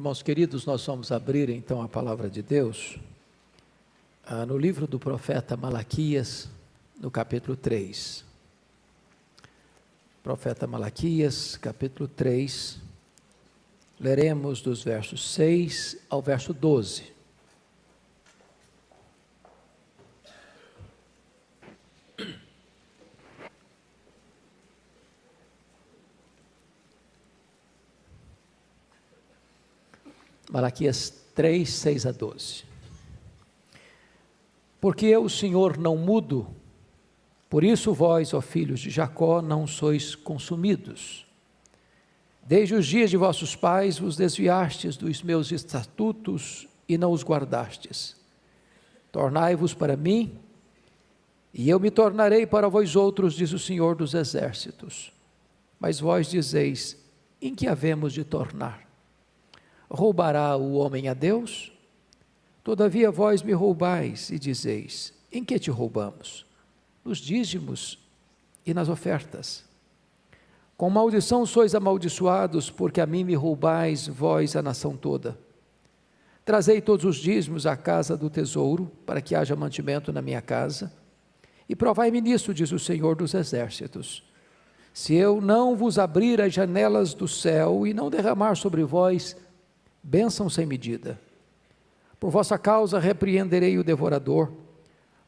Irmãos queridos, nós vamos abrir então a palavra de Deus no livro do profeta Malaquias, no capítulo 3. Profeta Malaquias, capítulo 3, leremos dos versos 6 ao verso 12. Malaquias 3, 6 a 12. Porque eu, o Senhor, não mudo, por isso vós, ó filhos de Jacó, não sois consumidos. Desde os dias de vossos pais vos desviastes dos meus estatutos e não os guardastes. Tornai-vos para mim, e eu me tornarei para vós outros, diz o Senhor dos Exércitos. Mas vós dizeis, em que havemos de tornar? Roubará o homem a Deus? Todavia vós me roubais e dizeis, em que te roubamos? Nos dízimos e nas ofertas. Com maldição sois amaldiçoados, porque a mim me roubais, vós a nação toda. Trazei todos os dízimos à casa do tesouro, para que haja mantimento na minha casa, e provai-me nisso, diz o Senhor dos Exércitos. Se eu não vos abrir as janelas do céu e não derramar sobre vós bênção sem medida, por vossa causa repreenderei o devorador,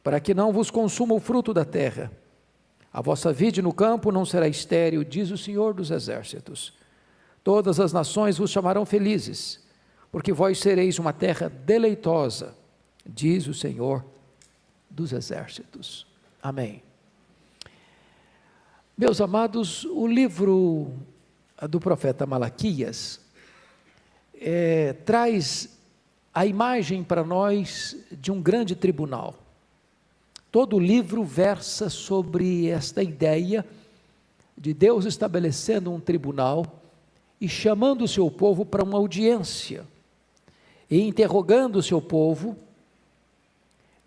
para que não vos consuma o fruto da terra. A vossa vide no campo não será estéril, diz o Senhor dos Exércitos. Todas as nações vos chamarão felizes, porque vós sereis uma terra deleitosa, diz o Senhor dos Exércitos. Amém. Meus amados, o livro do profeta Malaquias traz a imagem para nós de um grande tribunal. Todo o livro versa sobre esta ideia de Deus estabelecendo um tribunal e chamando o seu povo para uma audiência, e interrogando o seu povo,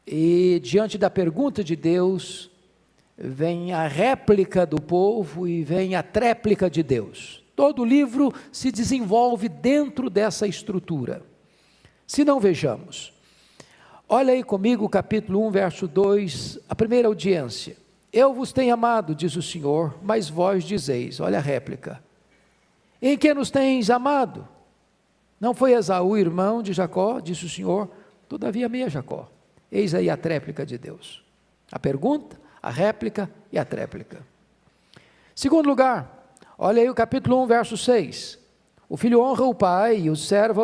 e diante da pergunta de Deus, vem a réplica do povo e vem a tréplica de Deus. Todo o livro se desenvolve dentro dessa estrutura. Se não, vejamos. Olha aí comigo o capítulo 1, verso 2, a primeira audiência. Eu vos tenho amado, diz o Senhor, mas vós dizeis, olha a réplica. Em que nos tens amado? Não foi Esaú, irmão de Jacó, disse o Senhor, todavia amei a Jacó. Eis aí a tréplica de Deus. A pergunta, a réplica e a tréplica. Segundo lugar, olha aí o capítulo 1, verso 6. O filho honra o pai e o servo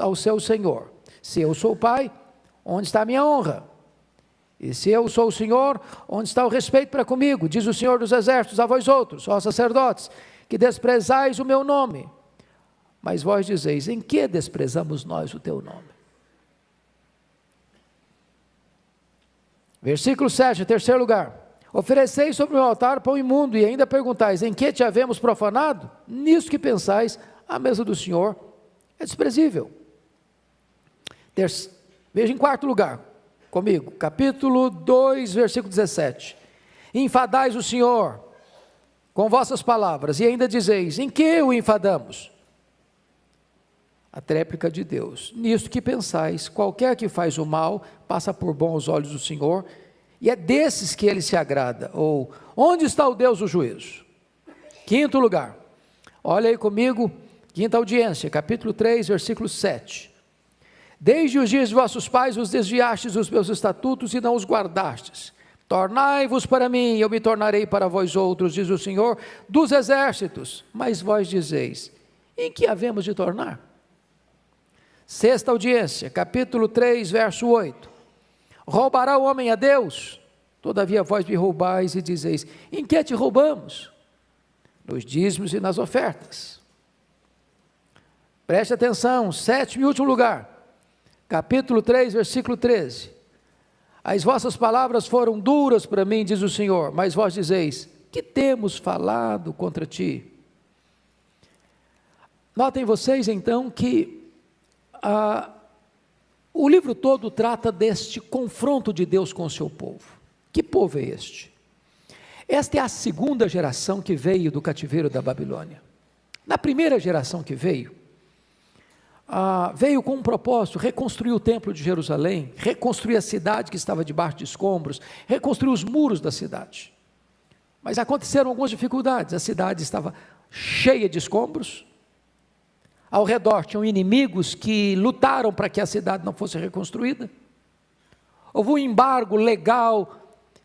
ao seu senhor. Se eu sou o pai, onde está a minha honra? E se eu sou o Senhor, onde está o respeito para comigo? Diz o Senhor dos Exércitos a vós outros, ó sacerdotes, que desprezais o meu nome. Mas vós dizeis, em que desprezamos nós o teu nome? Versículo 7, terceiro lugar. Ofereceis sobre o altar pão imundo e ainda perguntais, em que te havemos profanado? Nisso que pensais, a mesa do Senhor é desprezível. Veja em quarto lugar, comigo, capítulo 2, versículo 17. Enfadais o Senhor com vossas palavras e ainda dizeis, em que o enfadamos? A tréplica de Deus. Nisso que pensais, qualquer que faz o mal, passa por bom aos olhos do Senhor, e é desses que ele se agrada. Ou, onde está o Deus do juízo? Quinto lugar, olha aí comigo, quinta audiência, capítulo 3, versículo 7. Desde os dias de vossos pais vos desviastes dos meus estatutos e não os guardastes. Tornai-vos para mim, e eu me tornarei para vós outros, diz o Senhor dos Exércitos. Mas vós dizeis, em que havemos de tornar? Sexta audiência, capítulo 3, verso 8. Roubará o homem a Deus? Todavia vós me roubais e dizeis, em que te roubamos? Nos dízimos e nas ofertas. Preste atenção, sétimo e último lugar, capítulo 3, versículo 13. As vossas palavras foram duras para mim, diz o Senhor, mas vós dizeis, que temos falado contra ti? Notem vocês então que o livro todo trata deste confronto de Deus com o seu povo. Que povo é este? Esta é a segunda geração que veio do cativeiro da Babilônia. Na primeira geração que veio, veio com um propósito: reconstruir o templo de Jerusalém, reconstruir a cidade que estava debaixo de escombros, reconstruir os muros da cidade. Mas aconteceram algumas dificuldades. A cidade estava cheia de escombros, ao redor tinham inimigos que lutaram para que a cidade não fosse reconstruída. Houve um embargo legal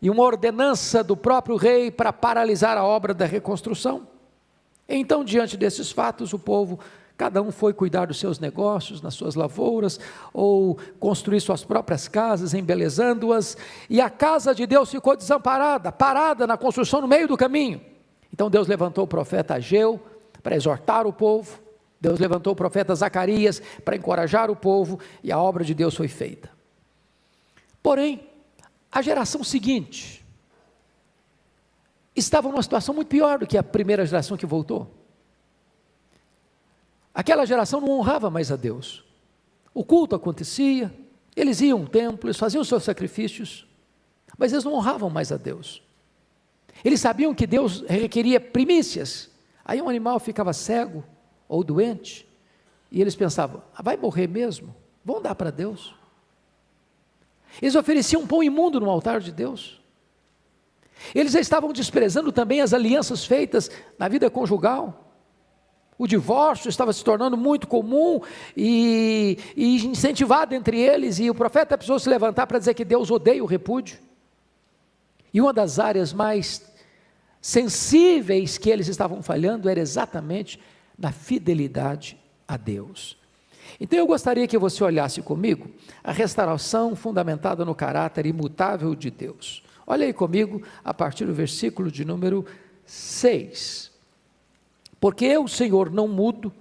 e uma ordenança do próprio rei para paralisar a obra da reconstrução. Então, diante desses fatos, o povo, cada um foi cuidar dos seus negócios, nas suas lavouras, ou construir suas próprias casas, embelezando-as, e a casa de Deus ficou desamparada, parada na construção no meio do caminho. Então Deus levantou o profeta Ageu para exortar o povo, Deus levantou o profeta Zacarias para encorajar o povo, e a obra de Deus foi feita. Porém, a geração seguinte estava numa situação muito pior do que a primeira geração que voltou. Aquela geração não honrava mais a Deus. O culto acontecia, eles iam ao templo, eles faziam os seus sacrifícios, mas eles não honravam mais a Deus. Eles sabiam que Deus requeria primícias. Aí um animal ficava cego ou doente, e eles pensavam: vai morrer mesmo? Vão dar para Deus. Eles ofereciam pão imundo no altar de Deus. Eles já estavam desprezando também as alianças feitas na vida conjugal. O divórcio estava se tornando muito comum e incentivado entre eles, e o profeta precisou se levantar para dizer que Deus odeia o repúdio. E uma das áreas mais sensíveis que eles estavam falhando era exatamente na fidelidade a Deus. Então eu gostaria que você olhasse comigo a restauração fundamentada no caráter imutável de Deus. Olha aí comigo a partir do versículo de número 6. Porque eu, Senhor, não mudo,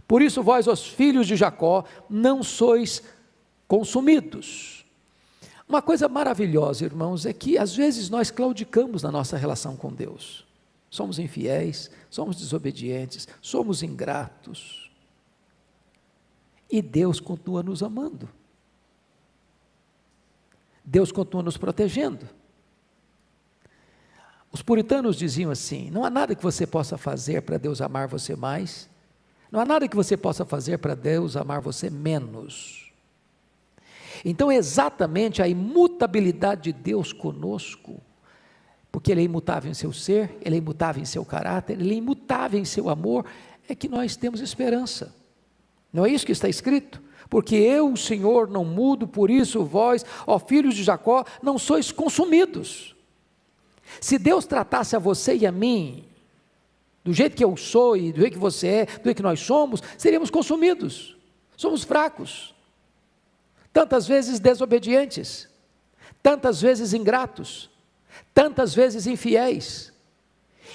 por isso vós, os filhos de Jacó, não sois consumidos. Uma coisa maravilhosa, irmãos, é que às vezes nós claudicamos na nossa relação com Deus. Somos infiéis, somos desobedientes, somos ingratos. E Deus continua nos amando. Deus continua nos protegendo. Os puritanos diziam assim: não há nada que você possa fazer para Deus amar você mais, não há nada que você possa fazer para Deus amar você menos. Então, exatamente a imutabilidade de Deus conosco, porque Ele é imutável em seu ser, Ele é imutável em seu caráter, Ele é imutável em seu amor, é que nós temos esperança. Não é isso que está escrito? Porque eu, o Senhor, não mudo, por isso vós, ó filhos de Jacó, não sois consumidos. Se Deus tratasse a você e a mim do jeito que eu sou e do jeito que você é, do jeito que nós somos, seríamos consumidos. Somos fracos, tantas vezes desobedientes, tantas vezes ingratos, tantas vezes infiéis.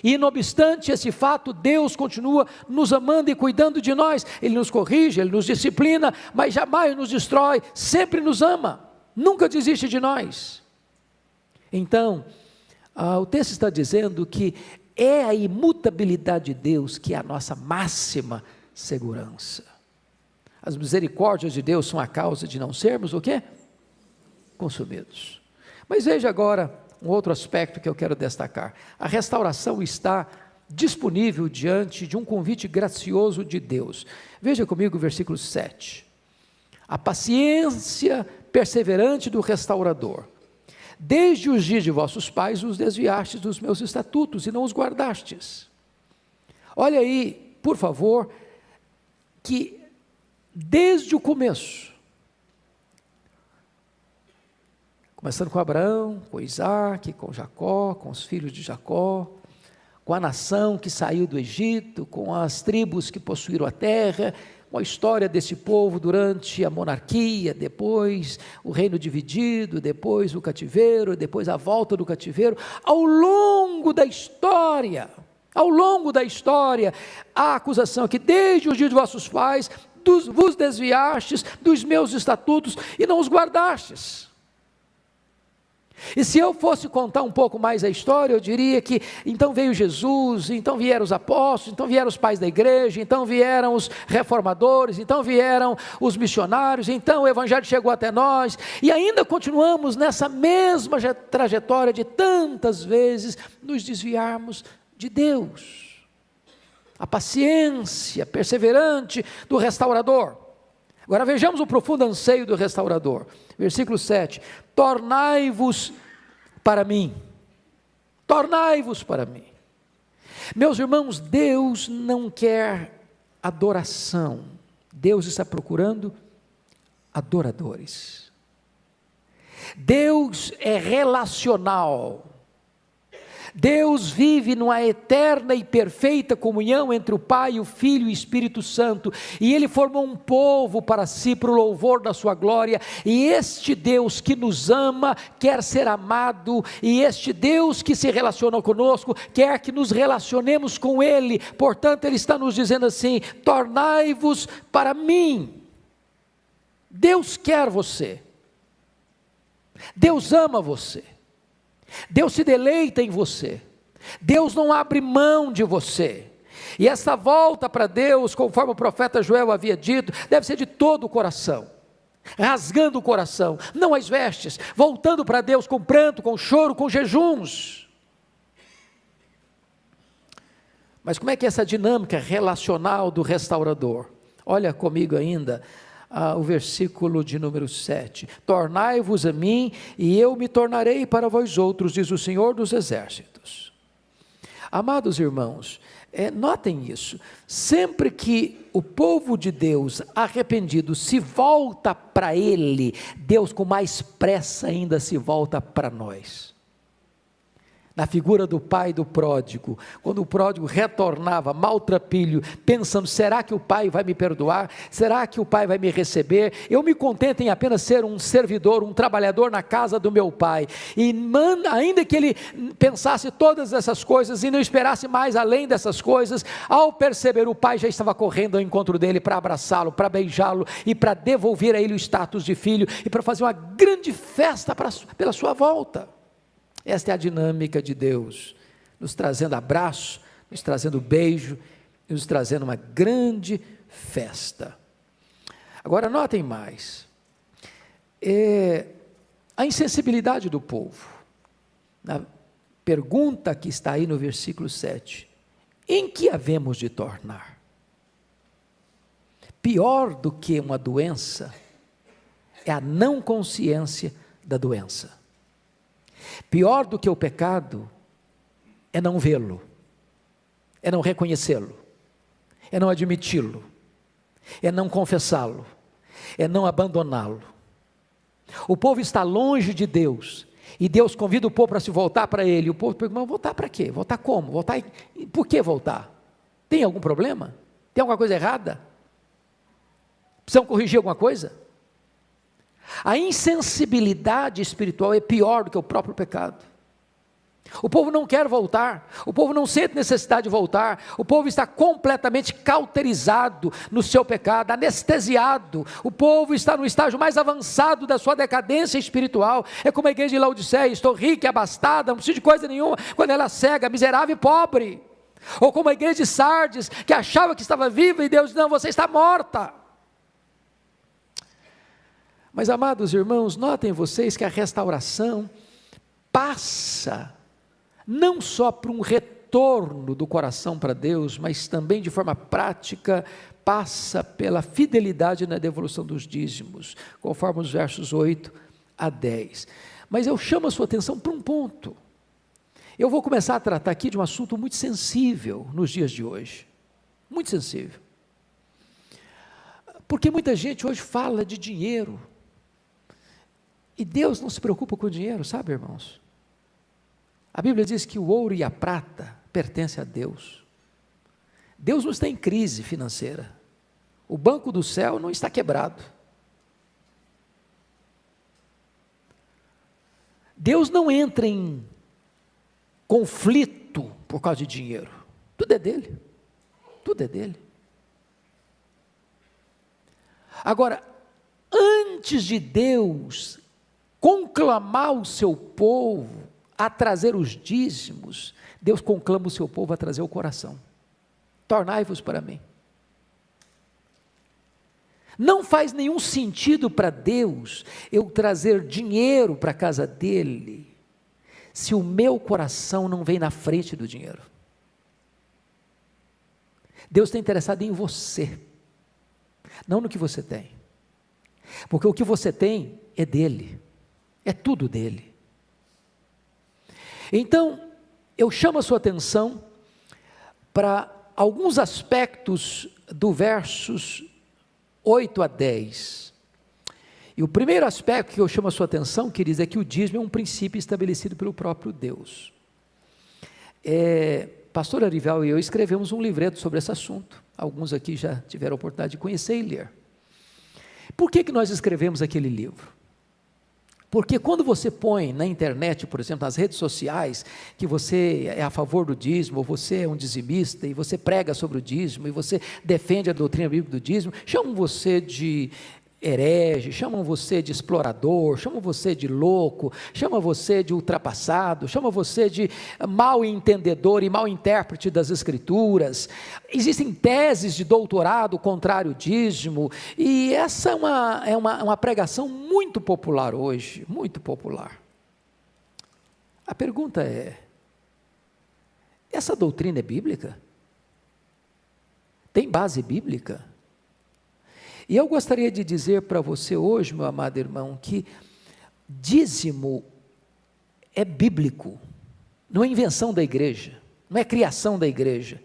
E não obstante esse fato, Deus continua nos amando e cuidando de nós. Ele nos corrige, Ele nos disciplina, mas jamais nos destrói, sempre nos ama, nunca desiste de nós. Então, o texto está dizendo que é a imutabilidade de Deus que é a nossa máxima segurança. As misericórdias de Deus são a causa de não sermos o quê? Consumidos. Mas veja agora um outro aspecto que eu quero destacar. A restauração está disponível diante de um convite gracioso de Deus. Veja comigo o versículo 7. A paciência perseverante do restaurador. Desde os dias de vossos pais os desviastes dos meus estatutos e não os guardastes. Olha aí, por favor, que desde o começo, começando com Abraão, com Isaac, com Jacó, com os filhos de Jacó, com a nação que saiu do Egito, com as tribos que possuíram a terra, com a história desse povo durante a monarquia, depois o reino dividido, depois o cativeiro, depois a volta do cativeiro. Ao longo da história, a acusação que desde os dias de vossos pais vos desviastes dos meus estatutos e não os guardastes. E se eu fosse contar um pouco mais a história, eu diria que então veio Jesus, então vieram os apóstolos, então vieram os pais da igreja, então vieram os reformadores, então vieram os missionários, então o evangelho chegou até nós, e ainda continuamos nessa mesma trajetória de tantas vezes nos desviarmos de Deus. A paciência perseverante do restaurador. Agora vejamos o profundo anseio do restaurador. Versículo 7: tornai-vos para mim. Tornai-vos para mim. Meus irmãos, Deus não quer adoração. Deus está procurando adoradores. Deus é relacional. Deus vive numa eterna e perfeita comunhão entre o Pai, o Filho e o Espírito Santo, e Ele formou um povo para si, para o louvor da sua glória, e este Deus que nos ama, quer ser amado, e este Deus que se relaciona conosco, quer que nos relacionemos com Ele. Portanto, Ele está nos dizendo assim: tornai-vos para mim. Deus quer você, Deus ama você, Deus se deleita em você, Deus não abre mão de você, e essa volta para Deus, conforme o profeta Joel havia dito, deve ser de todo o coração, rasgando o coração, não as vestes, voltando para Deus com pranto, com choro, com jejuns. Mas como é que é essa dinâmica relacional do restaurador? Olha comigo ainda, o versículo de número 7, tornai-vos a mim, e eu me tornarei para vós outros, diz o Senhor dos Exércitos. Amados irmãos, notem isso, sempre que o povo de Deus arrependido se volta para Ele, Deus com mais pressa ainda se volta para nós. Na figura do pai do pródigo, quando o pródigo retornava maltrapilho, pensando: será que o pai vai me perdoar? Será que o pai vai me receber? Eu me contento em apenas ser um servidor, um trabalhador na casa do meu pai. E ainda que ele pensasse todas essas coisas e não esperasse mais além dessas coisas, ao perceber, o pai já estava correndo ao encontro dele para abraçá-lo, para beijá-lo e para devolver a ele o status de filho e para fazer uma grande festa pela sua volta. Esta é a dinâmica de Deus, nos trazendo abraço, nos trazendo beijo, nos trazendo uma grande festa. Agora notem mais, a insensibilidade do povo, na pergunta que está aí no versículo 7, em que havemos de tornar? Pior do que uma doença, é a não consciência da doença. Pior do que o pecado, é não vê-lo, é não reconhecê-lo, é não admiti-lo, é não confessá-lo, é não abandoná-lo. O povo está longe de Deus, e Deus convida o povo para se voltar para Ele. O povo pergunta: mas voltar para quê? Voltar como? Por que voltar? Tem algum problema? Tem alguma coisa errada? Precisam corrigir alguma coisa? A insensibilidade espiritual é pior do que o próprio pecado. O povo não quer voltar, o povo não sente necessidade de voltar, o povo está completamente cauterizado no seu pecado, anestesiado. O povo está no estágio mais avançado da sua decadência espiritual. É como a igreja de Laodiceia: estou rica e abastada, não preciso de coisa nenhuma, quando ela é cega, miserável e pobre. Ou como a igreja de Sardes, que achava que estava viva, e Deus diz: não, você está morta. Mas, amados irmãos, notem vocês que a restauração passa não só por um retorno do coração para Deus, mas também de forma prática passa pela fidelidade na devolução dos dízimos, conforme os versos 8 a 10. Mas eu chamo a sua atenção para um ponto. Eu vou começar a tratar aqui de um assunto muito sensível nos dias de hoje, muito sensível, porque muita gente hoje fala de dinheiro, e Deus não se preocupa com o dinheiro, sabe, irmãos? A Bíblia diz que o ouro e a prata pertencem a Deus. Deus não está em crise financeira. O banco do céu não está quebrado. Deus não entra em conflito por causa de dinheiro. Tudo é dele. Tudo é dele. Agora, antes de Deus conclamar o seu povo a trazer os dízimos, Deus conclama o seu povo a trazer o coração. Tornai-vos para mim. Não faz nenhum sentido para Deus eu trazer dinheiro para a casa dele, se o meu coração não vem na frente do dinheiro. Deus está interessado em você, não no que você tem. Porque o que você tem é dele, é tudo dele. Então, eu chamo a sua atenção para alguns aspectos do versos 8 a 10. E o primeiro aspecto que eu chamo a sua atenção, queridos, é que o dízimo é um princípio estabelecido pelo próprio Deus. Pastor Arival e eu escrevemos um livreto sobre esse assunto. Alguns aqui já tiveram a oportunidade de conhecer e ler. Por que nós escrevemos aquele livro? Porque quando você põe na internet, por exemplo, nas redes sociais, que você é a favor do dízimo, ou você é um dizimista, e você prega sobre o dízimo, e você defende a doutrina bíblica do dízimo, chamam você de herege, chamam você de explorador, chamam você de louco, chamam você de ultrapassado, chamam você de mal entendedor e mal intérprete das escrituras. Existem teses de doutorado contrário ao dízimo, e essa é uma pregação muito popular hoje, muito popular. A pergunta é: essa doutrina é bíblica? Tem base bíblica? E eu gostaria de dizer para você hoje, meu amado irmão, que dízimo é bíblico, não é invenção da igreja, não é criação da igreja.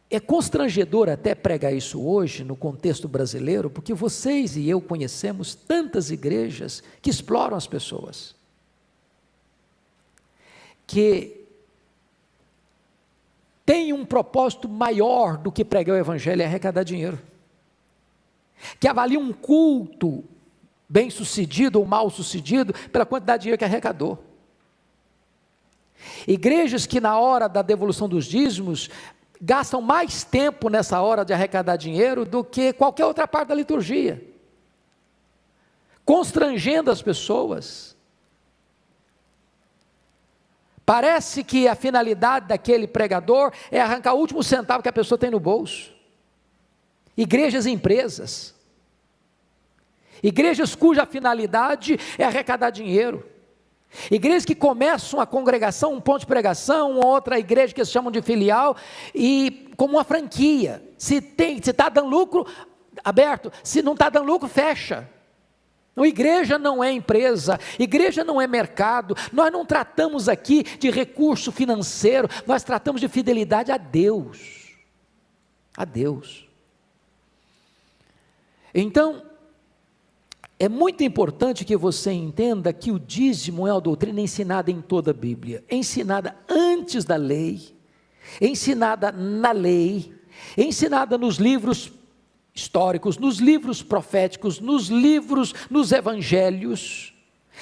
É constrangedor até pregar isso hoje, no contexto brasileiro, porque vocês e eu conhecemos tantas igrejas que exploram as pessoas, que têm um propósito maior do que pregar o evangelho e arrecadar dinheiro, que avaliam um culto bem sucedido ou mal sucedido pela quantidade de dinheiro que arrecadou. Igrejas que na hora da devolução dos dízimos gastam mais tempo nessa hora de arrecadar dinheiro do que qualquer outra parte da liturgia, constrangendo as pessoas. Parece que a finalidade daquele pregador é arrancar o último centavo que a pessoa tem no bolso. Igrejas e empresas, igrejas cuja finalidade é arrecadar dinheiro, igrejas que começam a congregação, um ponto de pregação, outra igreja que eles chamam de filial, e como uma franquia, se está dando lucro, aberto, se não está dando lucro, fecha. Então, igreja não é empresa, igreja não é mercado, nós não tratamos aqui de recurso financeiro, nós tratamos de fidelidade a Deus, a Deus. Então, é muito importante que você entenda que o dízimo é uma doutrina ensinada em toda a Bíblia, ensinada antes da lei, ensinada na lei, ensinada nos livros históricos, nos livros proféticos, nos evangelhos,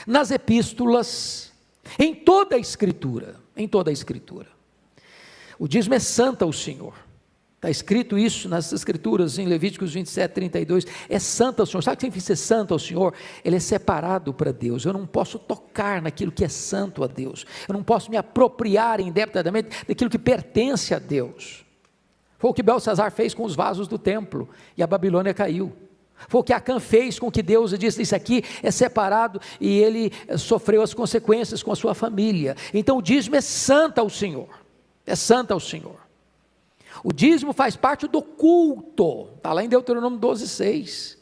nas epístolas, em toda a Escritura, em toda a Escritura. O dízimo é santo ao Senhor. Está escrito isso nas Escrituras, em Levíticos 27, 32, é santo ao Senhor. Sabe o que significa ser santo ao Senhor? Ele é separado para Deus, eu não posso tocar naquilo que é santo a Deus, eu não posso me apropriar indebitadamente daquilo que pertence a Deus. Foi o que Belsazar fez com os vasos do templo, e a Babilônia caiu. Foi o que Acã fez com que Deus disse, isso aqui é separado, e ele sofreu as consequências com a sua família. Então o dízimo é santo ao Senhor, é santo ao Senhor. O dízimo faz parte do culto, está lá em Deuteronômio 12:6.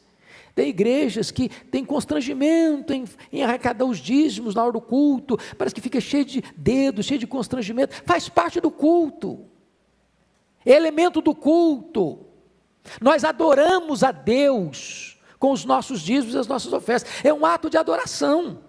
Tem igrejas que têm constrangimento em arrecadar os dízimos na hora do culto, parece que fica cheio de dedos, cheio de constrangimento, faz parte do culto, é elemento do culto. Nós adoramos a Deus com os nossos dízimos e as nossas ofertas, é um ato de adoração.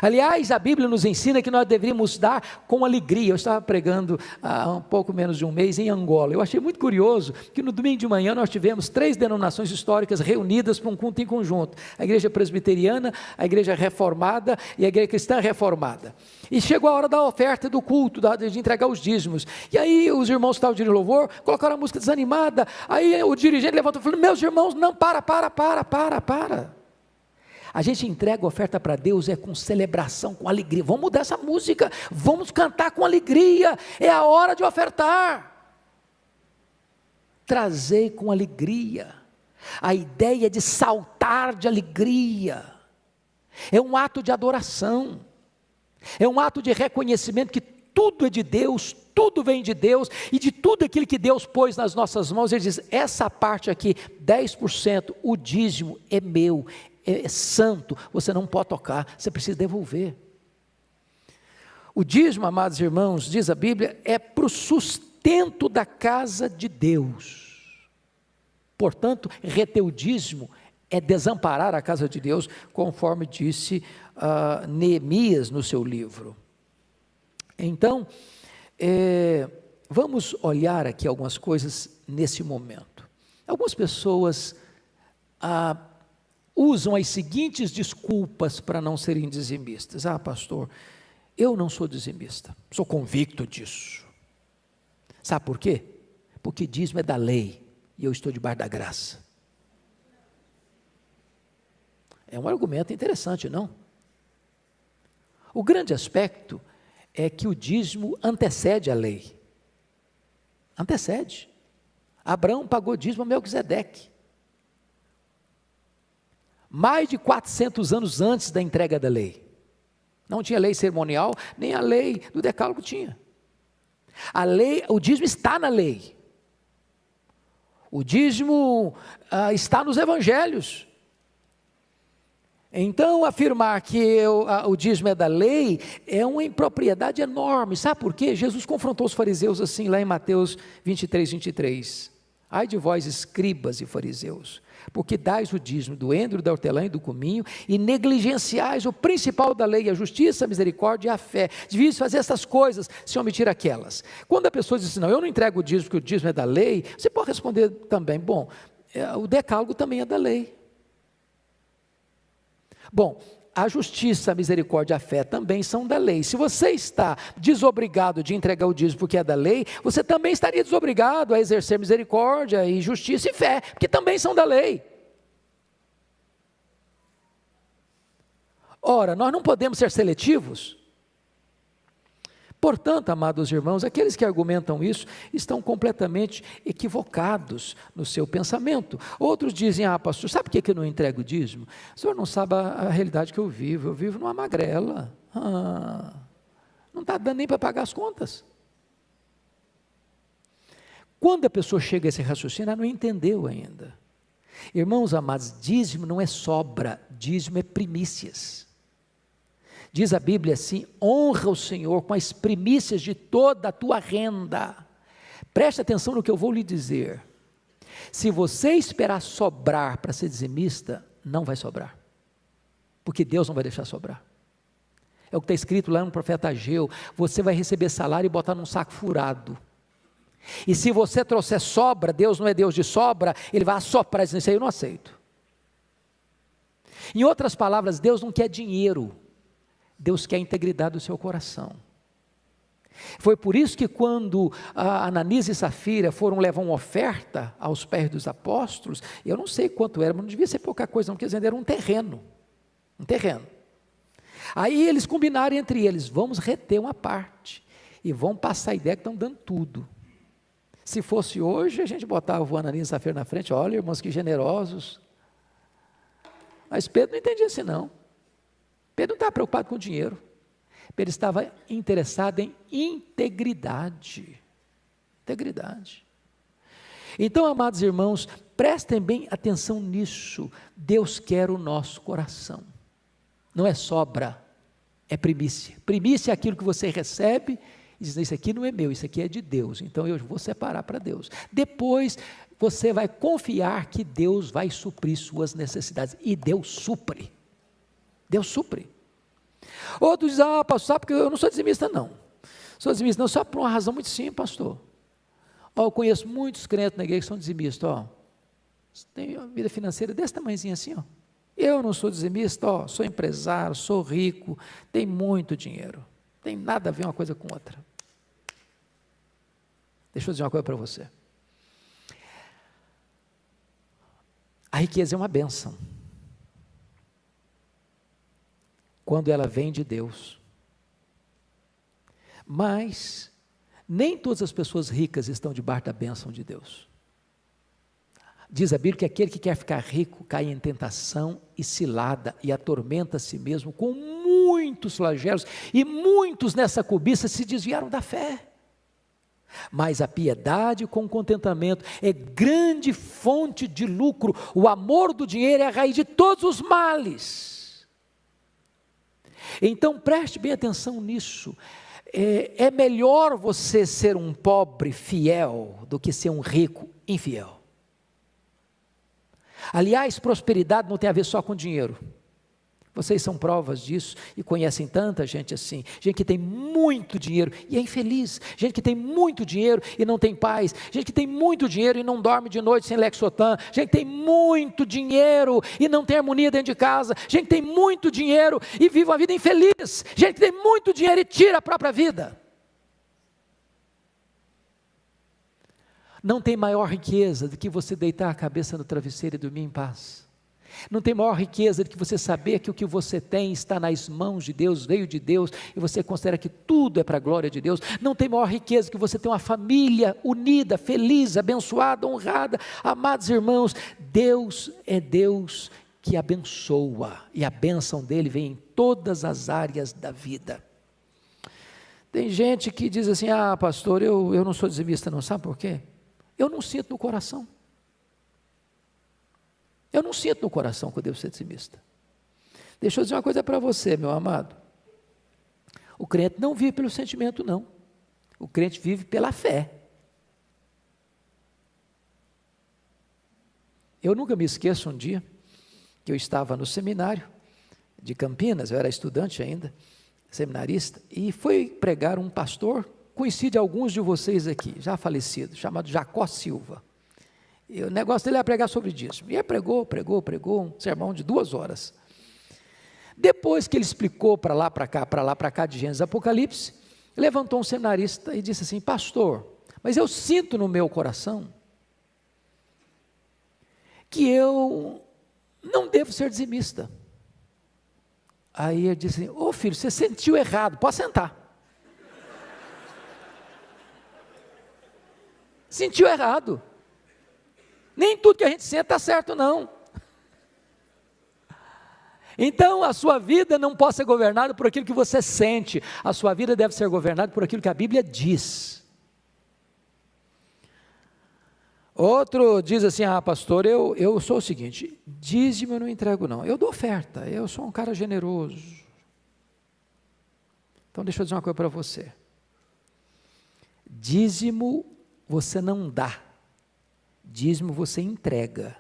Aliás, a Bíblia nos ensina que nós deveríamos dar com alegria. Eu estava pregando há um pouco menos de um mês em Angola. Eu achei muito curioso que no domingo de manhã nós tivemos 3 denominações históricas reunidas para um culto em conjunto. A igreja presbiteriana, a igreja reformada e a igreja cristã reformada. E chegou a hora da oferta do culto, de entregar os dízimos. E aí os irmãos que estavam de louvor colocaram a música desanimada. Aí o dirigente levantou e falou, meus irmãos, não, para. A gente entrega a oferta para Deus com celebração, com alegria. Vamos mudar essa música, vamos cantar com alegria, é a hora de ofertar. Trazei com alegria, a ideia de saltar de alegria, é um ato de adoração, é um ato de reconhecimento que tudo é de Deus, tudo vem de Deus, e de tudo aquilo que Deus pôs nas nossas mãos, Ele diz, essa parte aqui, 10%, o dízimo é meu, é santo, você não pode tocar, você precisa devolver. O dízimo, amados irmãos, diz a Bíblia, é para o sustento da casa de Deus. Portanto, reter o dízimo é desamparar a casa de Deus, conforme disse Neemias no seu livro. Então, vamos olhar aqui algumas coisas nesse momento. Algumas pessoas usam as seguintes desculpas para não serem dizimistas. Pastor, eu não sou dizimista, sou convicto disso. Sabe por quê? Porque dízimo é da lei, e eu estou debaixo da graça. É um argumento interessante, não? O grande aspecto é que o dízimo antecede a lei. Antecede. Abraão pagou dízimo a Melquisedeque. Mais de 400 anos antes da entrega da lei. Não tinha lei cerimonial, nem a lei do decálogo tinha. A lei, o dízimo está na lei. O dízimo está nos evangelhos. Então, afirmar que o dízimo é da lei é uma impropriedade enorme. Sabe por quê? Jesus confrontou os fariseus assim, lá em Mateus 23. Ai de vós, escribas e fariseus, porque dais o dízimo do endro, da hortelã e do cominho, e negligenciais o principal da lei, a justiça, a misericórdia e a fé. Devias fazer essas coisas, se omitir aquelas. Quando a pessoa diz assim, não, eu não entrego o dízimo, porque o dízimo é da lei, você pode responder também, bom, o decálogo também é da lei. Bom, a justiça, a misericórdia e a fé também são da lei. Se você está desobrigado de entregar o dízimo porque é da lei, você também estaria desobrigado a exercer misericórdia e justiça e fé, porque também são da lei. Ora, nós não podemos ser seletivos. Portanto, amados irmãos, aqueles que argumentam isso estão completamente equivocados no seu pensamento. Outros dizem, pastor, sabe por que eu não entrego o dízimo? O senhor não sabe a realidade que eu vivo numa magrela, não está dando nem para pagar as contas. Quando a pessoa chega a esse raciocínio, ela não entendeu ainda. Irmãos amados, dízimo não é sobra, dízimo é primícias. Diz a Bíblia assim, honra o Senhor com as primícias de toda a tua renda. Preste atenção no que eu vou lhe dizer. Se você esperar sobrar para ser dizimista, não vai sobrar. Porque Deus não vai deixar sobrar. É o que está escrito lá no profeta Ageu, você vai receber salário e botar num saco furado. E se você trouxer sobra, Deus não é Deus de sobra, Ele vai assoprar e dizer, isso aí eu não aceito. Em outras palavras, Deus não quer dinheiro. Deus quer a integridade do seu coração. Foi por isso que quando Ananias e Safira foram levar uma oferta aos pés dos apóstolos, eu não sei quanto era, mas não devia ser pouca coisa não, porque eles venderam um terreno. Aí eles combinaram entre eles, vamos reter uma parte, e vão passar a ideia que estão dando tudo. Se fosse hoje, a gente botava o Ananias e Safira na frente, olha irmãos que generosos. Mas Pedro não entendia assim não. Pedro não estava preocupado com dinheiro, Pedro estava interessado em integridade. Então, amados irmãos, prestem bem atenção nisso, Deus quer o nosso coração, não é sobra, é primícia. Primícia é aquilo que você recebe e diz, isso aqui não é meu, isso aqui é de Deus, então eu vou separar para Deus. Depois você vai confiar que Deus vai suprir suas necessidades, e Deus supre. Outros dizem, pastor, sabe porque eu não sou dizimista não. Sou dizimista não, só por uma razão muito simples, pastor. Eu conheço muitos crentes na igreja que são dizimistas, tem uma vida financeira desse tamanhozinho assim, Eu não sou dizimista, sou empresário, sou rico, tenho muito dinheiro. Tem nada a ver uma coisa com outra. Deixa eu dizer uma coisa para você. A riqueza é uma bênção. Quando ela vem de Deus. Mas nem todas as pessoas ricas estão debaixo da bênção de Deus. Diz a Bíblia que aquele que quer ficar rico cai em tentação e cilada e atormenta a si mesmo com muitos flagelos, e muitos nessa cobiça se desviaram da fé. Mas a piedade com contentamento é grande fonte de lucro. O amor do dinheiro é a raiz de todos os males. Então preste bem atenção nisso. É melhor você ser um pobre fiel do que ser um rico infiel. Aliás, prosperidade não tem a ver só com dinheiro. Vocês são provas disso e conhecem tanta gente assim. Gente que tem muito dinheiro e é infeliz. Gente que tem muito dinheiro e não tem paz. Gente que tem muito dinheiro e não dorme de noite sem Lexotan. Gente que tem muito dinheiro e não tem harmonia dentro de casa. Gente que tem muito dinheiro e vive uma vida infeliz. Gente que tem muito dinheiro e tira a própria vida. Não tem maior riqueza do que você deitar a cabeça no travesseiro e dormir em paz. Não tem maior riqueza do que você saber que o que você tem está nas mãos de Deus, veio de Deus, e você considera que tudo é para a glória de Deus. Não tem maior riqueza do que você ter uma família unida, feliz, abençoada, honrada. Amados irmãos, Deus é Deus que abençoa, e a bênção dele vem em todas as áreas da vida. Tem gente que diz assim: ah, pastor, eu não sou dizimista, não. Sabe por quê? Eu não sinto no coração. Eu não sinto no coração que eu devo ser dizimista. Deixa eu dizer uma coisa para você, meu amado. O crente não vive pelo sentimento, não. O crente vive pela fé. Eu nunca me esqueço um dia que eu estava no seminário de Campinas, eu era estudante ainda, seminarista, e foi pregar um pastor, conhecido de alguns de vocês aqui, já falecido, chamado Jacó Silva. E o negócio dele era pregar sobre dízimo. E ele pregou um sermão de 2 horas. Depois que ele explicou para lá, para cá, de Gênesis e Apocalipse, levantou um seminarista e disse assim: pastor, mas eu sinto no meu coração que eu não devo ser dizimista. Aí ele disse assim: ô filho, você sentiu errado, pode sentar. Sentiu errado. Nem tudo que a gente sente está certo, não. Então a sua vida não pode ser governada por aquilo que você sente. A sua vida deve ser governada por aquilo que a Bíblia diz. Outro diz assim: ah, pastor, eu sou o seguinte, dízimo eu não entrego não, eu dou oferta, eu sou um cara generoso. Então deixa eu dizer uma coisa para você. Dízimo você não dá. Dízimo você entrega.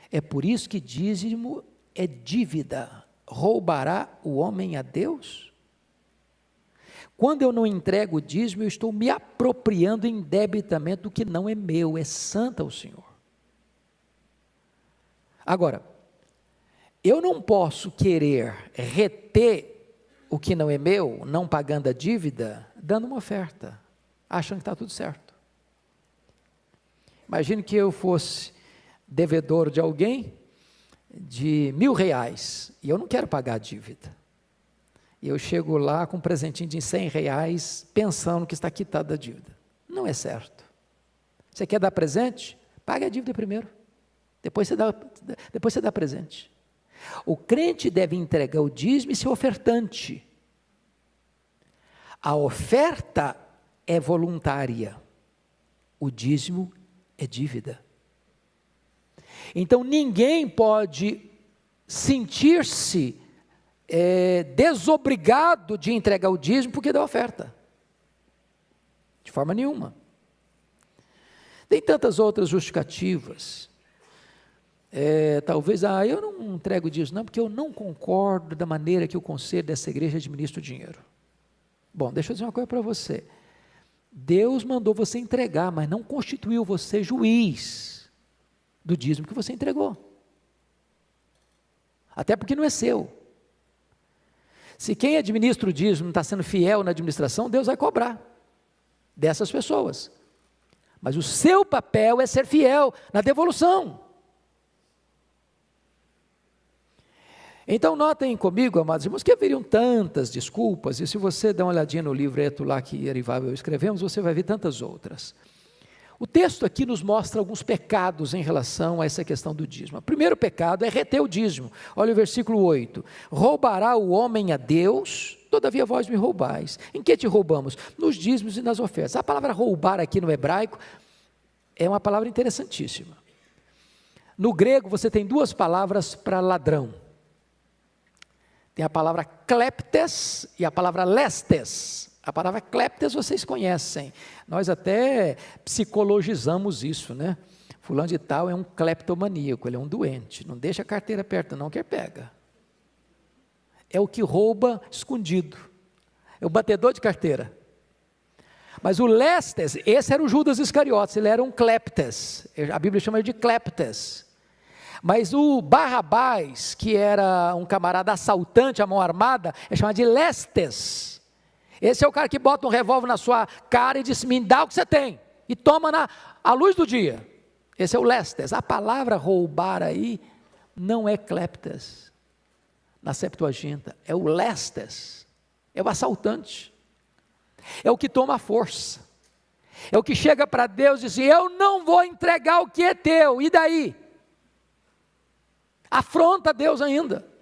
É por isso que dízimo é dívida. Roubará o homem a Deus? Quando eu não entrego o dízimo, eu estou me apropriando indebitamente do que não é meu, é santo ao Senhor. Agora, eu não posso querer reter o que não é meu, não pagando a dívida, dando uma oferta, achando que está tudo certo. Imagine que eu fosse devedor de alguém de R$1.000 e eu não quero pagar a dívida. E eu chego lá com um presentinho de R$100 pensando que está quitada a dívida. Não é certo. Você quer dar presente? Pague a dívida primeiro. Depois você dá presente. O crente deve entregar o dízimo e ser ofertante. A oferta é voluntária. O dízimo é dívida. Então ninguém pode sentir-se desobrigado de entregar o dízimo porque dá oferta. De forma nenhuma. Tem tantas outras justificativas. Talvez, eu não entrego o dízimo não, porque eu não concordo da maneira que o conselho dessa igreja administra o dinheiro. Bom, deixa eu dizer uma coisa para você. Deus mandou você entregar, mas não constituiu você juiz do dízimo que você entregou. Até porque não é seu. Se quem administra o dízimo não está sendo fiel na administração, Deus vai cobrar dessas pessoas. Mas o seu papel é ser fiel na devolução. Então notem comigo, amados irmãos, que haveriam tantas desculpas, e se você der uma olhadinha no livreto lá que Erival e eu escrevemos, você vai ver tantas outras. O texto aqui nos mostra alguns pecados em relação a essa questão do dízimo. O primeiro pecado é reter o dízimo. Olha o versículo 8. Roubará o homem a Deus, todavia vós me roubais. Em que te roubamos? Nos dízimos e nas ofertas. A palavra roubar aqui no hebraico é uma palavra interessantíssima. No grego você tem duas palavras para ladrão. Tem a palavra kleptes e a palavra lestes. A palavra kleptes vocês conhecem. Nós até psicologizamos isso, né? Fulano de tal é um cleptomaníaco, ele é um doente. Não deixa a carteira perto não, que ele pega. É o que rouba escondido. É o batedor de carteira. Mas o lestes, esse era o Judas Iscariotes, ele era um kleptes. A Bíblia chama ele de kleptes. Mas o Barrabás, que era um camarada assaltante à mão armada, é chamado de lestes. Esse é o cara que bota um revólver na sua cara e diz, me dá o que você tem, e toma à luz do dia. Esse é o lestes. A palavra roubar aí não é kleptes, na Septuaginta, é o lestes, é o assaltante, é o que toma força, é o que chega para Deus e diz, eu não vou entregar o que é teu, e daí? Afronta Deus ainda.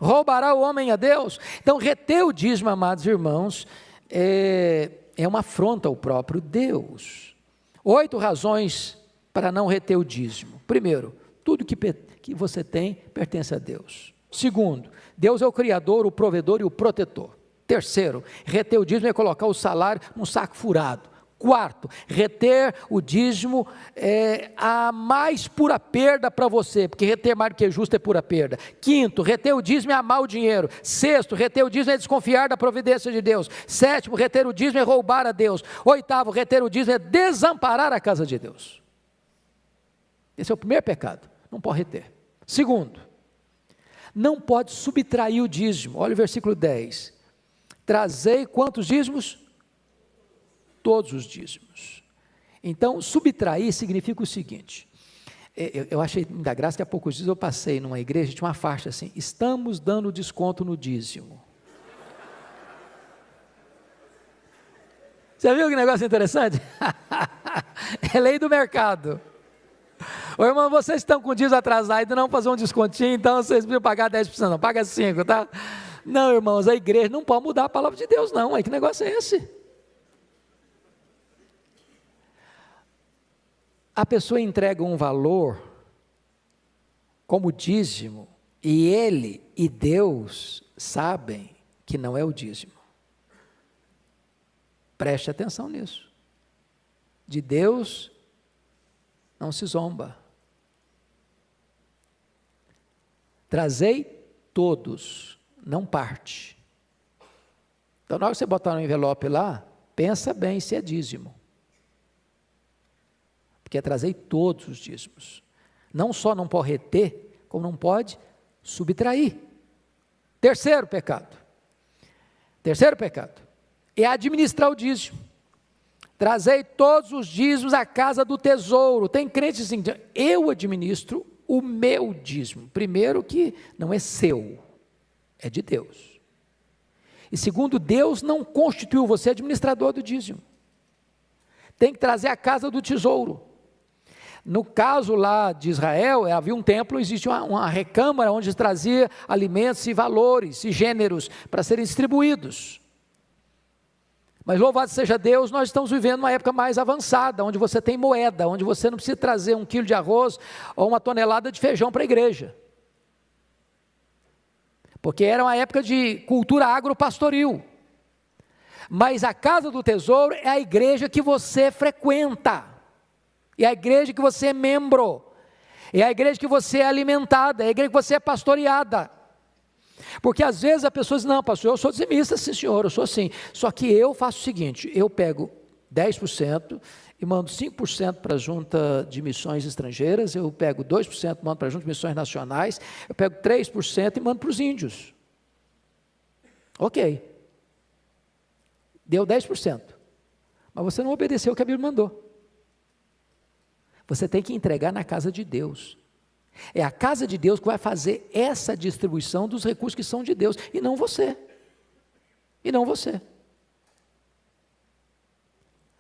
Roubará o homem a Deus? Então, reter o dízimo, amados irmãos, é uma afronta ao próprio Deus. 8 razões para não reter o dízimo. Primeiro, tudo que você tem pertence a Deus. Segundo, Deus é o Criador, o provedor e o protetor. Terceiro, reter o dízimo é colocar o salário num saco furado. Quarto, reter o dízimo é a mais pura perda para você, porque reter mais do que justo é pura perda. Quinto, reter o dízimo é amar o dinheiro. Sexto, reter o dízimo é desconfiar da providência de Deus. Sétimo, reter o dízimo é roubar a Deus. Oitavo, reter o dízimo é desamparar a casa de Deus. Esse é o primeiro pecado, não pode reter. Segundo, não pode subtrair o dízimo. Olha o versículo 10. Trazei quantos dízimos? Todos os dízimos. Então, subtrair significa o seguinte, eu achei da graça que há poucos dias eu passei numa igreja, tinha uma faixa assim, estamos dando desconto no dízimo. Você viu que negócio interessante? É lei do mercado. Ô irmão, vocês estão com o dízimo atrasado, ainda não fazer um descontinho, então vocês precisam pagar 10%, não, paga 5%, tá? Não, irmãos, a igreja não pode mudar a palavra de Deus, não, que negócio é esse? A pessoa entrega um valor como dízimo e ele e Deus sabem que não é o dízimo. Preste atenção nisso. De Deus não se zomba. Trazei todos, não parte. Então, na hora que você botar no envelope lá, pensa bem se é dízimo. Que é trazer todos os dízimos. Não só não pode reter, como não pode subtrair. Terceiro pecado é administrar o dízimo. Trazei todos os dízimos à casa do tesouro. Tem crentes assim, eu administro o meu dízimo. Primeiro que não é seu, é de Deus. E segundo, Deus não constituiu você administrador do dízimo. Tem que trazer a casa do tesouro. No caso lá de Israel, havia um templo, existia uma recâmara onde trazia alimentos e valores e gêneros para serem distribuídos. Mas louvado seja Deus, nós estamos vivendo uma época mais avançada, onde você tem moeda, onde você não precisa trazer 1 quilo de arroz ou uma tonelada de feijão para a igreja. Porque era uma época de cultura agropastoril. Mas a casa do tesouro é a igreja que você frequenta. É a igreja que você é membro, é a igreja que você é alimentada, é a igreja que você é pastoreada. Porque às vezes a pessoa diz, não pastor, eu sou dizimista, sim senhor, eu sou assim, só que eu faço o seguinte, eu pego 10% e mando 5% para a junta de missões estrangeiras, eu pego 2% e mando para a junta de missões nacionais, eu pego 3% e mando para os índios. Ok, deu 10%, mas você não obedeceu o que a Bíblia mandou. Você tem que entregar na casa de Deus. É a casa de Deus que vai fazer essa distribuição dos recursos que são de Deus, e não você. E não você.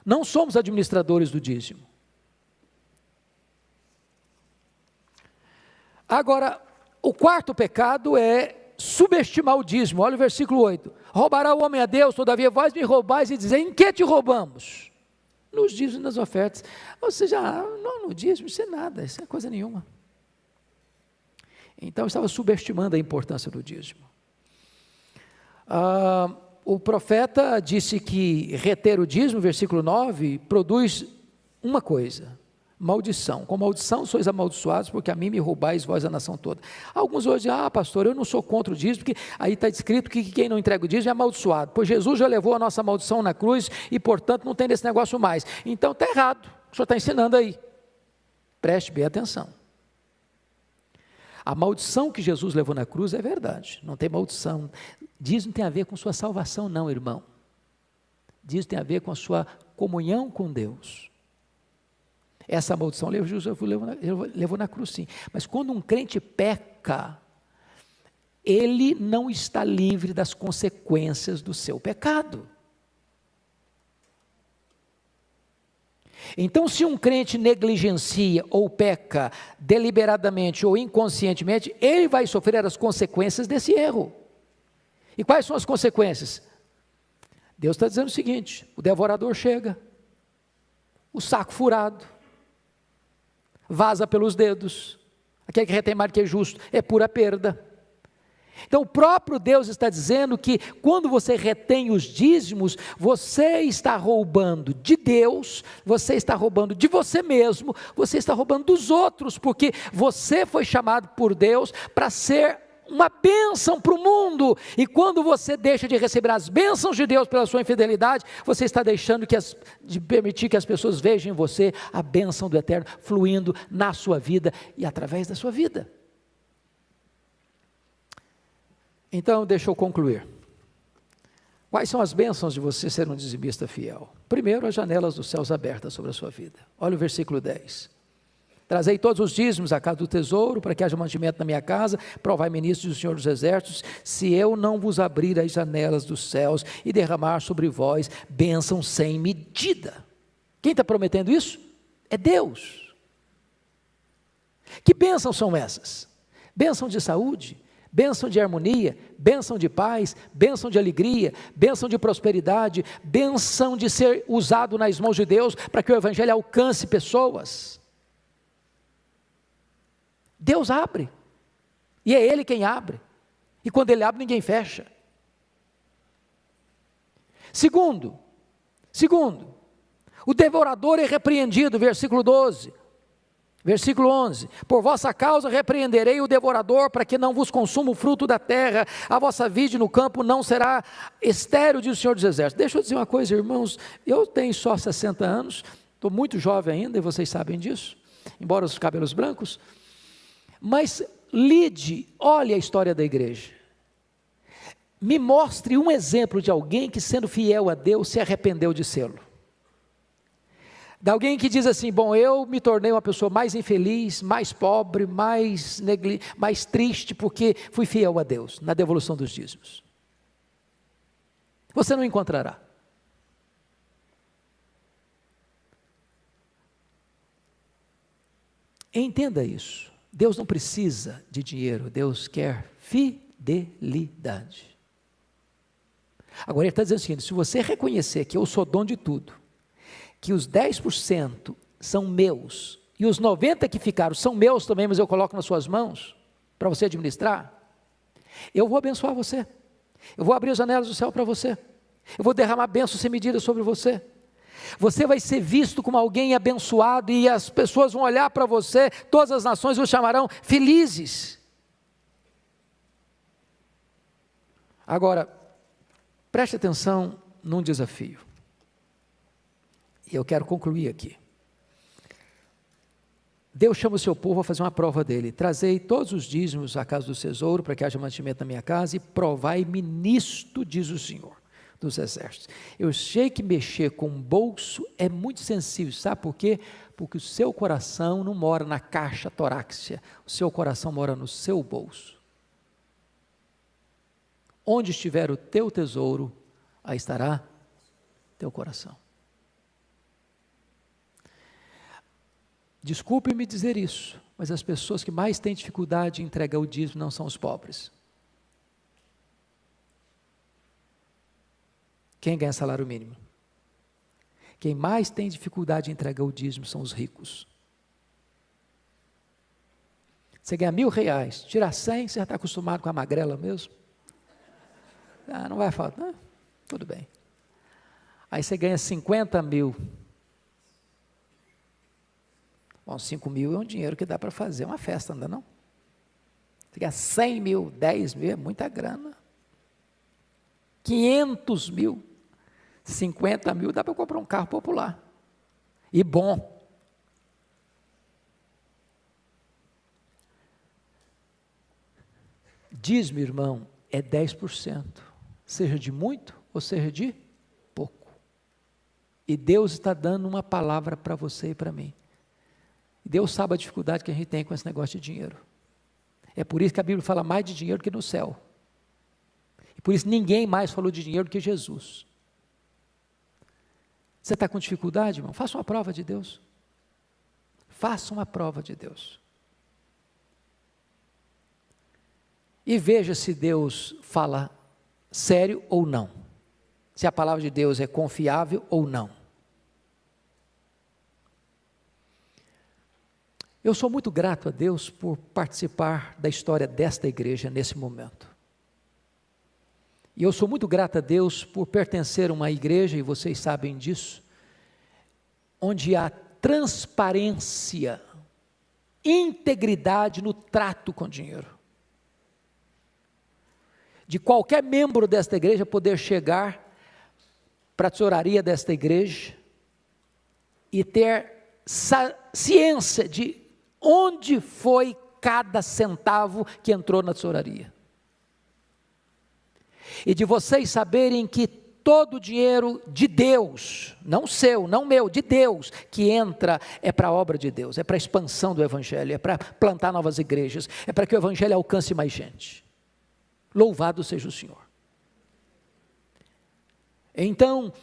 Não somos administradores do dízimo. Agora, o quarto pecado é subestimar o dízimo. Olha o versículo 8. Roubará o homem a Deus, todavia vós me roubais e dizem, em que te roubamos? Nos dízimos e nas ofertas. Ou seja, não, no dízimo isso é nada, isso é coisa nenhuma. Então, eu estava subestimando a importância do dízimo. O profeta disse que reter o dízimo, versículo 9, produz uma coisa, maldição. Com maldição sois amaldiçoados, porque a mim me roubais vós a nação toda. Alguns hoje dizem, pastor, eu não sou contra o dízimo, porque aí está escrito que quem não entrega o dízimo é amaldiçoado, pois Jesus já levou a nossa maldição na cruz, e portanto não tem desse negócio mais. Então está errado, o senhor está ensinando aí. Preste bem atenção. A maldição que Jesus levou na cruz é verdade, não tem maldição. Dízimo tem a ver com sua salvação, não, irmão. Dízimo tem a ver com a sua comunhão com Deus. Essa maldição Jesus levou na cruz, sim. Mas quando um crente peca, ele não está livre das consequências do seu pecado. Então, se um crente negligencia ou peca deliberadamente ou inconscientemente, ele vai sofrer as consequências desse erro. E quais são as consequências? Deus está dizendo o seguinte: o devorador chega, o saco furado, vaza pelos dedos, aquele que retém mais que é justo, é pura perda. Então o próprio Deus está dizendo que quando você retém os dízimos, você está roubando de Deus, você está roubando de você mesmo, você está roubando dos outros, porque você foi chamado por Deus para ser uma bênção para o mundo, e quando você deixa de receber as bênçãos de Deus pela sua infidelidade, você está deixando de permitir que as pessoas vejam em você a bênção do Eterno fluindo na sua vida e através da sua vida. Então, deixa eu concluir. Quais são as bênçãos de você ser um dizimista fiel? Primeiro, as janelas dos céus abertas sobre a sua vida. Olha o versículo 10. Trazei todos os dízimos à casa do tesouro, para que haja mantimento na minha casa, provai ministros do Senhor dos Exércitos, se eu não vos abrir as janelas dos céus e derramar sobre vós bênção sem medida. Quem está prometendo isso? É Deus. Que bênçãos são essas? Bênção de saúde, bênção de harmonia, bênção de paz, bênção de alegria, bênção de prosperidade, bênção de ser usado nas mãos de Deus para que o Evangelho alcance pessoas. Deus abre, e é Ele quem abre, e quando Ele abre ninguém fecha. Segundo, o devorador é repreendido, versículo 12. Versículo 11, por vossa causa repreenderei o devorador, para que não vos consuma o fruto da terra, a vossa vide no campo não será estéril, diz o Senhor dos Exércitos. Deixa eu dizer uma coisa, irmãos, eu tenho só 60 anos, estou muito jovem ainda, e vocês sabem disso, embora os cabelos brancos, mas olhe a história da igreja, me mostre um exemplo de alguém que, sendo fiel a Deus, se arrependeu de sê-lo. De alguém que diz assim, bom, eu me tornei uma pessoa mais infeliz, mais pobre, mais triste, porque fui fiel a Deus, na devolução dos dízimos. Você não encontrará. Entenda isso, Deus não precisa de dinheiro, Deus quer fidelidade. Agora ele está dizendo o seguinte, se você reconhecer que eu sou dono de tudo, que os 10% são meus, e os 90% que ficaram são meus também, mas eu coloco nas suas mãos, para você administrar, eu vou abençoar você, eu vou abrir as janelas do céu para você, eu vou derramar bênçãos sem medida sobre você, você vai ser visto como alguém abençoado, e as pessoas vão olhar para você, todas as nações o chamarão felizes. Agora, preste atenção num desafio, e eu quero concluir aqui. Deus chama o seu povo a fazer uma prova dele, trazei todos os dízimos à casa do tesouro, para que haja mantimento na minha casa, e provai-me nisto, diz o Senhor dos Exércitos. Eu sei que mexer com o bolso é muito sensível, sabe por quê? Porque o seu coração não mora na caixa torácica, o seu coração mora no seu bolso. Onde estiver o teu tesouro, aí estará teu coração. Desculpe-me dizer isso, mas as pessoas que mais têm dificuldade em entregar o dízimo não são os pobres. Quem ganha salário mínimo? Quem mais tem dificuldade em entregar o dízimo são os ricos. Você ganha R$1.000, tira 100, você já está acostumado com a magrela mesmo? Não vai faltar, tudo bem. Aí você ganha 50 mil. Bom, 5 mil é um dinheiro que dá para fazer uma festa, não é não? Você ganha 100 mil, 10 mil, é muita grana. 500 mil, 50 mil, dá para comprar um carro popular. E bom. Dízimo, irmão, é 10%. Seja de muito ou seja de pouco. E Deus está dando uma palavra para você e para mim. Deus sabe a dificuldade que a gente tem com esse negócio de dinheiro. É por isso que a Bíblia fala mais de dinheiro que no céu. E por isso ninguém mais falou de dinheiro do que Jesus. Você está com dificuldade, irmão? Faça uma prova de Deus. Faça uma prova de Deus. E veja se Deus fala sério ou não. Se a palavra de Deus é confiável ou não. Eu sou muito grato a Deus por participar da história desta igreja nesse momento. E eu sou muito grato a Deus por pertencer a uma igreja, e vocês sabem disso, onde há transparência, integridade no trato com o dinheiro. De qualquer membro desta igreja poder chegar para a tesouraria desta igreja e ter ciência de onde foi cada centavo que entrou na tesouraria. E de vocês saberem que todo o dinheiro de Deus, não seu, não meu, de Deus, que entra é para a obra de Deus, é para a expansão do Evangelho, é para plantar novas igrejas, é para que o Evangelho alcance mais gente. Louvado seja o Senhor. Então,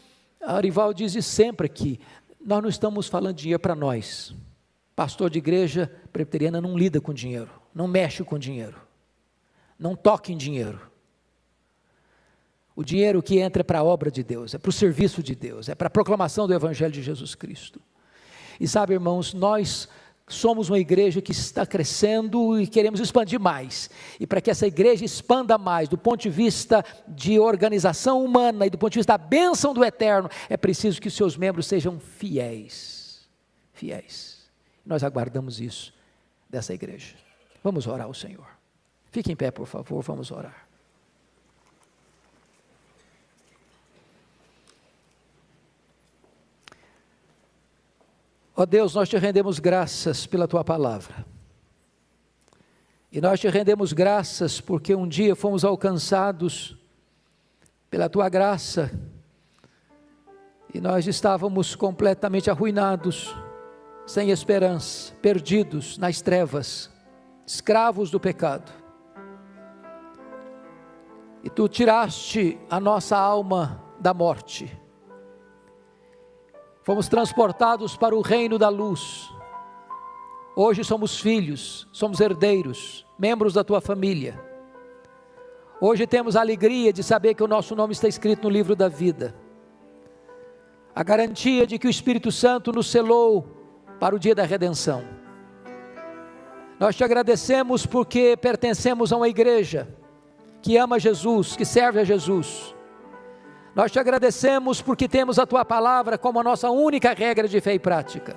a Arival diz sempre que nós não estamos falando de dinheiro para nós. Pastor de igreja presbiteriana não lida com dinheiro, não mexe com dinheiro, não toca em dinheiro. O dinheiro que entra é para a obra de Deus, é para o serviço de Deus, é para a proclamação do Evangelho de Jesus Cristo. E sabe, irmãos, nós somos uma igreja que está crescendo e queremos expandir mais. E para que essa igreja expanda mais, do ponto de vista de organização humana e do ponto de vista da bênção do eterno, é preciso que os seus membros sejam fiéis. Fiéis. Nós aguardamos isso dessa igreja. Vamos orar ao Senhor. Fique em pé, por favor, vamos orar. Ó Deus, nós te rendemos graças pela tua palavra. E nós te rendemos graças porque um dia fomos alcançados pela tua graça e nós estávamos completamente arruinados, sem esperança, perdidos nas trevas, escravos do pecado. E tu tiraste a nossa alma da morte. Fomos transportados para o reino da luz. Hoje somos filhos, somos herdeiros, membros da tua família. Hoje temos a alegria de saber que o nosso nome está escrito no livro da vida. A garantia de que o Espírito Santo nos selou para o dia da redenção. Nós te agradecemos porque pertencemos a uma igreja que ama Jesus, que serve a Jesus. Nós te agradecemos porque temos a tua palavra como a nossa única regra de fé e prática.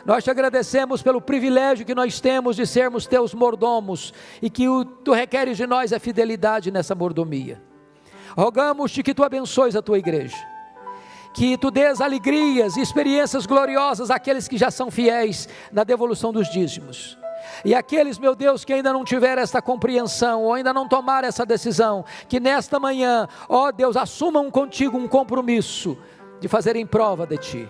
Nós te agradecemos pelo privilégio que nós temos de sermos teus mordomos e que tu requeres de nós a fidelidade nessa mordomia. Rogamos-te que tu abençoes a tua igreja, que tu dês alegrias e experiências gloriosas àqueles que já são fiéis na devolução dos dízimos. E aqueles, meu Deus, que ainda não tiveram esta compreensão, ou ainda não tomaram essa decisão, que nesta manhã, ó Deus, assumam contigo um compromisso de fazerem prova de ti,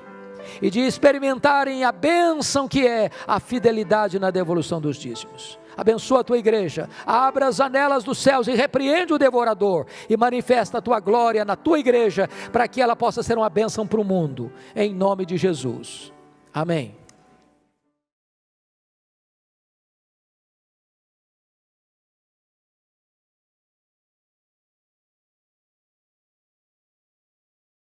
e de experimentarem a bênção que é a fidelidade na devolução dos dízimos. Abençoa a tua igreja, abra as janelas dos céus e repreende o devorador, e manifesta a tua glória na tua igreja, para que ela possa ser uma bênção para o mundo, em nome de Jesus, amém.